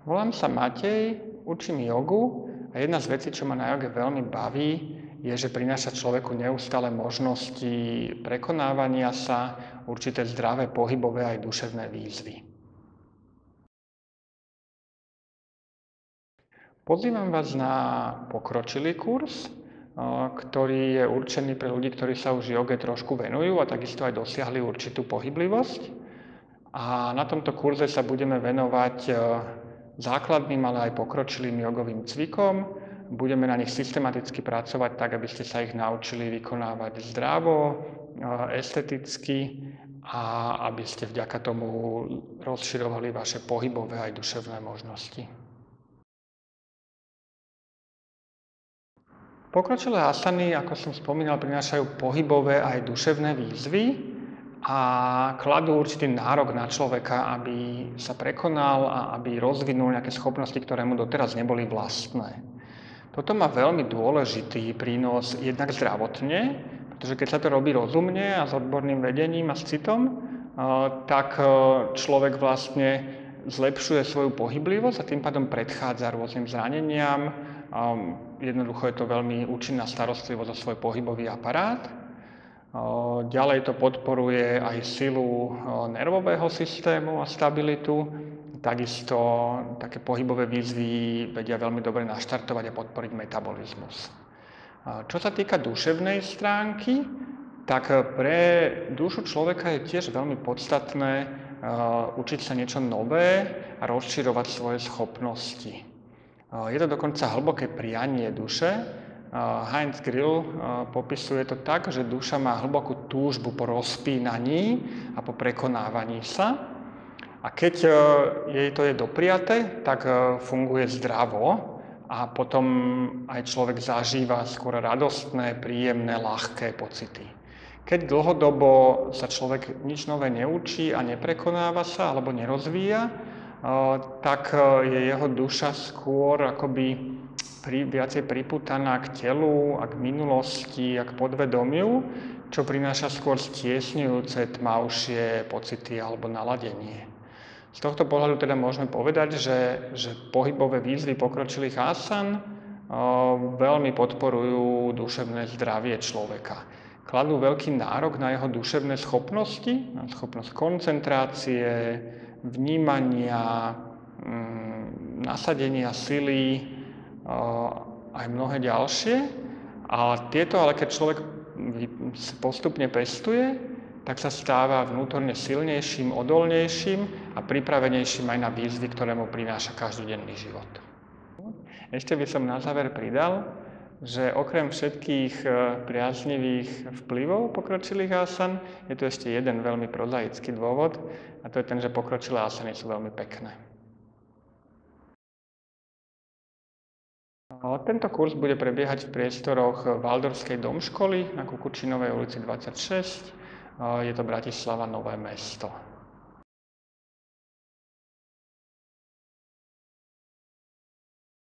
Volám sa Matej, učím jogu a jedna z vecí, čo ma na joge veľmi baví, je, že prináša človeku neustále možnosti prekonávania sa, určité zdravé pohybové aj duševné výzvy. Pozývam vás na pokročilý kurz, ktorý je určený pre ľudí, ktorí sa už joge trošku venujú a takisto aj dosiahli určitú pohyblivosť. A na tomto kurze sa budeme venovať základným, ale aj pokročilým jogovým cvikom. Budeme na nich systematicky pracovať tak, aby ste sa ich naučili vykonávať zdravo, esteticky a aby ste vďaka tomu rozširovali vaše pohybové aj duševné možnosti. Pokročilé asany, ako som spomínal, prinášajú pohybové aj duševné výzvy a kladú určitý nárok na človeka, aby sa prekonal a aby rozvinul nejaké schopnosti, ktoré mu doteraz neboli vlastné. Toto má veľmi dôležitý prínos jednak zdravotne, pretože keď sa to robí rozumne a s odborným vedením a s citom, tak človek vlastne zlepšuje svoju pohyblivosť a tým pádom predchádza rôznym zraneniam. Jednoducho je to veľmi účinná starostlivosť o svoj pohybový aparát. Ďalej to podporuje aj silu nervového systému a stabilitu. Takisto také pohybové výzvy vedia veľmi dobre naštartovať a podporiť metabolizmus. Čo sa týka duševnej stránky, tak pre dušu človeka je tiež veľmi podstatné učiť sa niečo nové a rozširovať svoje schopnosti. Je to dokonca hlboké prianie duše. Heinz Grill popisuje to tak, že duša má hlbokú túžbu po rozpínaní a po prekonávaní sa. A keď jej to je dopriaté, tak funguje zdravo a potom aj človek zažíva skôr radostné, príjemné, ľahké pocity. Keď dlhodobo sa človek nič nové neučí a neprekonáva sa alebo nerozvíja, tak je jeho duša skôr akoby viacej pripútaná k telu a k minulosti a k podvedomiu, čo prináša skôr stiesňujúce, tmavšie pocity alebo naladenie. Z tohto pohľadu teda môžeme povedať, že pohybové výzvy pokročilých asan veľmi podporujú duševné zdravie človeka. Kladú veľký nárok na jeho duševné schopnosti, na schopnosť koncentrácie, vnímania, nasadenia sily, aj mnohé ďalšie. A tieto, ale keď človek postupne pestuje, tak sa stáva vnútorne silnejším, odolnejším a pripravenejším aj na výzvy, ktoré mu prináša každodenný život. Ešte by som na záver pridal, že okrem všetkých priaznivých vplyvov pokročilých asan je tu ešte jeden veľmi prozaický dôvod, a to je ten, že pokročilé asany sú veľmi pekné. Tento kurz bude prebiehať v priestoroch Valdorskej domškoly na Kukučinovej ulici 26. Je to Bratislava Nové Mesto.